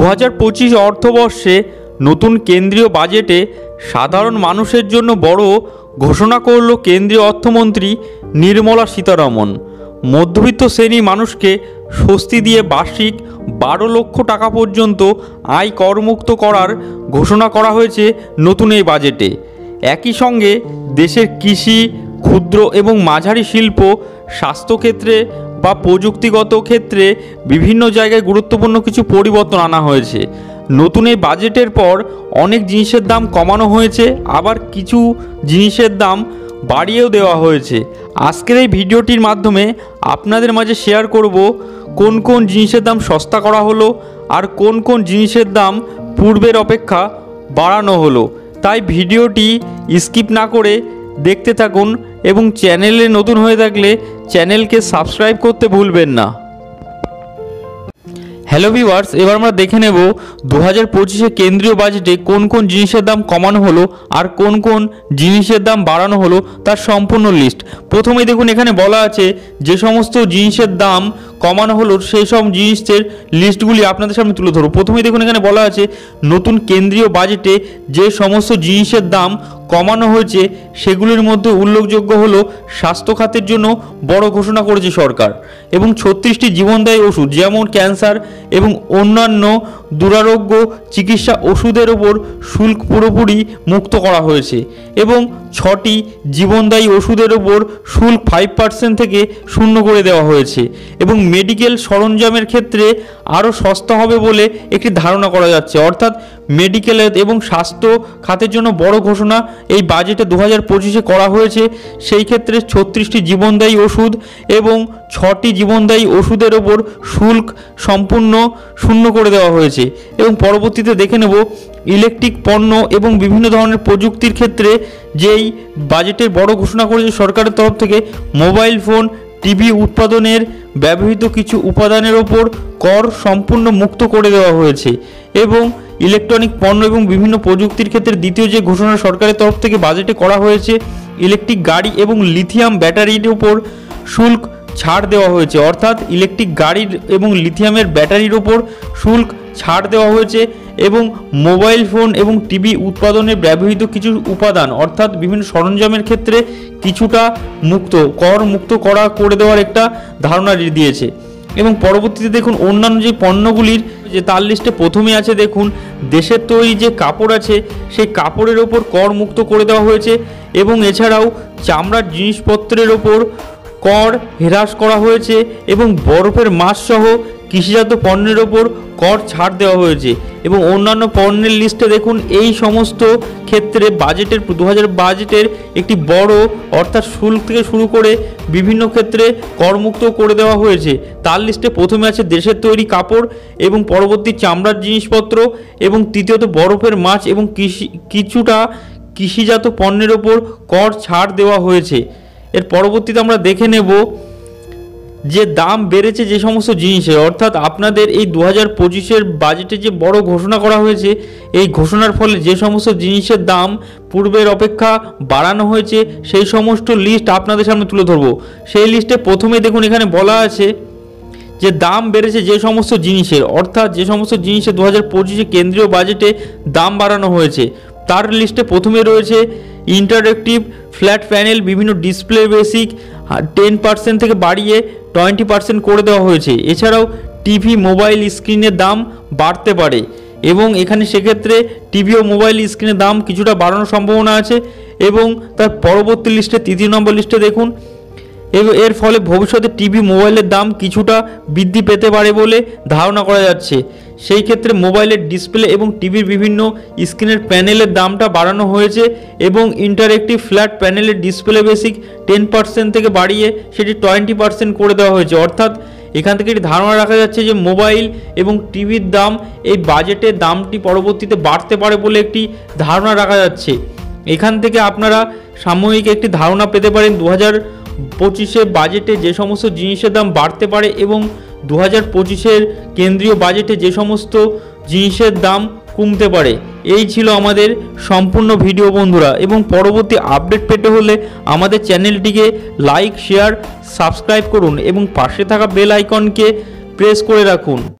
2025 অর্থবর্ষে নতুন কেন্দ্রীয় বাজেটে সাধারণ মানুষের জন্য বড় ঘোষণা করল কেন্দ্রীয় অর্থমন্ত্রী নির্মলা সীতারমণ। মধ্যবিত্ত শ্রেণীর মানুষকে স্বস্তি দিয়ে বার্ষিক 12 লক্ষ টাকা পর্যন্ত আয় করমুক্ত করার ঘোষণা করা হয়েছে নতুন এই বাজেটে। একই সঙ্গে দেশের কৃষি, ক্ষুদ্র এবং মাঝারি শিল্প, স্বাস্থ্যক্ষেত্রে বা প্রযুক্তিগত ক্ষেত্রে বিভিন্ন জায়গায় গুরুত্বপূর্ণ কিছু পরিবর্তন আনা হয়েছে। নতুন এই বাজেটের পর অনেক জিনিসের দাম কমানো হয়েছে, আবার কিছু জিনিসের দাম বাড়িয়েও দেওয়া হয়েছে। আজকের এই ভিডিওটির মাধ্যমে আপনাদের মাঝে শেয়ার করব কোন কোন জিনিসের দাম সস্তা করা হলো আর কোন কোন জিনিসের দাম পূর্বের অপেক্ষা বাড়ানো হলো। তাই ভিডিওটি স্কিপ না করে দেখতে থাকুন এবং চ্যানেলে নতুন হয়ে থাকলে চ্যানেলকে সাবস্ক্রাইব করতে ভুলবেন না। হ্যালো ভিউয়ার্স, এবার আমরা দেখে নেব 2025 কেন্দ্রীয় বাজেটে কোন কোন জিনিসের দাম কমানো হলো আর কোন কোন জিনিসের দাম বাড়ানো হলো তার সম্পূর্ণ লিস্ট। প্রথমেই দেখুন, এখানে বলা আছে যে সমস্ত জিনিসের দাম কমানো হলো সেই সব জিনিসের লিস্টগুলি আপনাদের সামনে তুলে ধরো। প্রথমেই দেখুন, এখানে বলা আছে নতুন কেন্দ্রীয় বাজেটে যে সমস্ত জিনিসের দাম কমানো হয়েছে সেগুলির মধ্যে উল্লেখযোগ্য হলো স্বাস্থ্য খাতের জন্য বড় ঘোষণা করেছে সরকার, এবং 36টি জীবনদায়ী ওষুধ যেমন ক্যান্সার এবং অন্যান্য দুরারোগ্য চিকিৎসা ওষুধের ওপর শুল্ক পুরোপুরি মুক্ত করা হয়েছে, এবং 6টি জীবনদায়ী ওষুধের ওপর শুল্ক 5% থেকে 0 করে দেওয়া হয়েছে, এবং মেডিকেল সরঞ্জামের ক্ষেত্রে আরও সস্তা হবে বলে একটি ধারণা করা যাচ্ছে। অর্থাৎ মেডিকেল এবং স্বাস্থ্য খাতের জন্য বড় ঘোষণা এই বাজেটে 2025 করা হয়েছে। সেই ক্ষেত্রে 36টি জীবনদায়ী ওষুধ এবং 6টি জীবনদায়ী ওষুধের ওপর শুল্ক সম্পূর্ণ 0 করে দেওয়া হয়েছে। এবং পরবর্তীতে দেখে নেব ইলেকট্রিক পণ্য এবং বিভিন্ন ধরনের প্রযুক্তির ক্ষেত্রে যেই বাজেটের বড় ঘোষণা করেছে সরকারের তরফ থেকে, মোবাইল ফোন, টিভি উৎপাদনের ব্যবহৃত কিছু উপাদানের ওপর কর সম্পূর্ণ মুক্ত করে দেওয়া হয়েছে। এবং ইলেকট্রনিক পণ্য এবং বিভিন্ন প্রযুক্তির ক্ষেত্রে দ্বিতীয় যে ঘোষণা সরকারের তরফ থেকে বাজেটে করা হয়েছে, ইলেকট্রিক গাড়ি এবং লিথিয়াম ব্যাটারির উপর শুল্ক ছাড় দেওয়া হয়েছে। অর্থাৎ ইলেকট্রিক গাড়ির এবং লিথিয়ামের ব্যাটারির ওপর শুল্ক ছাড় দেওয়া হয়েছে, এবং মোবাইল ফোন এবং টিভি উৎপাদনে ব্যবহৃত কিছু উপাদান অর্থাৎ বিভিন্ন সরঞ্জামের ক্ষেত্রে কিছুটা কর মুক্ত করে দেওয়ার একটা ধারণা দিয়েছে। এবং পরবর্তীতে দেখুন অন্যান্য যে পণ্যগুলির যে তার লিস্টে প্রথমে আছে, দেখুন দেশের তৈরি যে কাপড় আছে সেই কাপড়ের ওপর কর মুক্ত করে দেওয়া হয়েছে, এবং এছাড়াও চামড়ার জিনিসপত্রের ওপর কর হ্রাস করা হয়েছে, এবং বরফের মাছ সহ কৃষিজাত পণ্যের ওপর কর ছাড় দেওয়া হয়েছে। এবং অন্যান্য পণ্যের লিস্টে দেখুন এই সমস্ত ক্ষেত্রে বাজেটের 2000 বাজেটের একটি বড় অর্থাৎ শুল্ক থেকে শুরু করে বিভিন্ন ক্ষেত্রে করমুক্ত করে দেওয়া হয়েছে। তার লিস্টে প্রথমে আছে দেশের তৈরি কাপড়, এবং পরবর্তী চামড়ার জিনিসপত্র, এবং তৃতীয়ত বরফের মাছ এবং কিছুটা কৃষিজাত পণ্যের ওপর কর ছাড় দেওয়া হয়েছে। এর পরবর্তীতে আমরা দেখে নেব যে দাম বেড়েছে যে সমস্ত জিনিসের, অর্থাৎ আপনাদের এই 2025 বাজেটে যে বড় ঘোষণা করা হয়েছে এই ঘোষণার ফলে যে সমস্ত জিনিসের দাম পূর্বের অপেক্ষা বাড়ানো হয়েছে সেই সমস্ত লিস্ট আপনাদের সামনে তুলে ধরবো। সেই লিস্টে প্রথমেই দেখুন এখানে বলা আছে যে দাম বেড়েছে যে সমস্ত জিনিসের, অর্থাৎ যে সমস্ত জিনিসের 2025 কেন্দ্রীয় বাজেটে দাম বাড়ানো হয়েছে তার লিস্টে প্রথমে রয়েছে ইন্টারঅ্যাক্টিভ ফ্ল্যাট প্যানেল, বিভিন্ন ডিসপ্লে বেসিক 10% থেকে বাড়িয়ে 20% করে দেওয়া হয়েছে। এছাড়াও টিভি মোবাইল স্ক্রিনের দাম বাড়তে পারে, এবং এখানে সেক্ষেত্রে টিভি ও মোবাইল স্ক্রিনের দাম কিছুটা বাড়ানোর সম্ভাবনা আছে। এবং তার পরবর্তী লিস্টে 3 নম্বর লিস্টে দেখুন এর ফলে ভবিষ্যতে টিভি মোবাইলের দাম কিছুটা বৃদ্ধি পেতে পারে বলে ধারণা করা যাচ্ছে। সেই ক্ষেত্রে মোবাইলের ডিসপ্লে এবং টিভির বিভিন্ন স্ক্রিনের প্যানেলের দামটা বাড়ানো হয়েছে, এবং ইন্টারঅ্যাক্টিভ ফ্ল্যাট প্যানেলের ডিসপ্লে বেসিক 10% থেকে বাড়িয়ে সেটি 20% করে দেওয়া হয়েছে। অর্থাৎ এখান থেকে একটি ধারণা রাখা যাচ্ছে যে মোবাইল এবং টিভির দাম এই বাজেটের দামটি পরবর্তীতে বাড়তে পারে বলে একটি ধারণা রাখা যাচ্ছে। এখান থেকে আপনারা সাময়িক একটি ধারণা পেতে পারেন 2025 বাজেটে যে সমস্ত জিনিসের দাম বাড়তে পারে এবং 2025 কেন্দ্রীয় বাজেটে যে সমস্ত জিনিসের দাম কমতে পারে। এই ছিল আমাদের সম্পূর্ণ ভিডিও বন্ধুরা, এবং পরবর্তী আপডেট পেতে হলে আমাদের চ্যানেলটিকে লাইক, শেয়ার, সাবস্ক্রাইব করুন এবং পাশে থাকা বেল আইকনকে প্রেস করে রাখুন।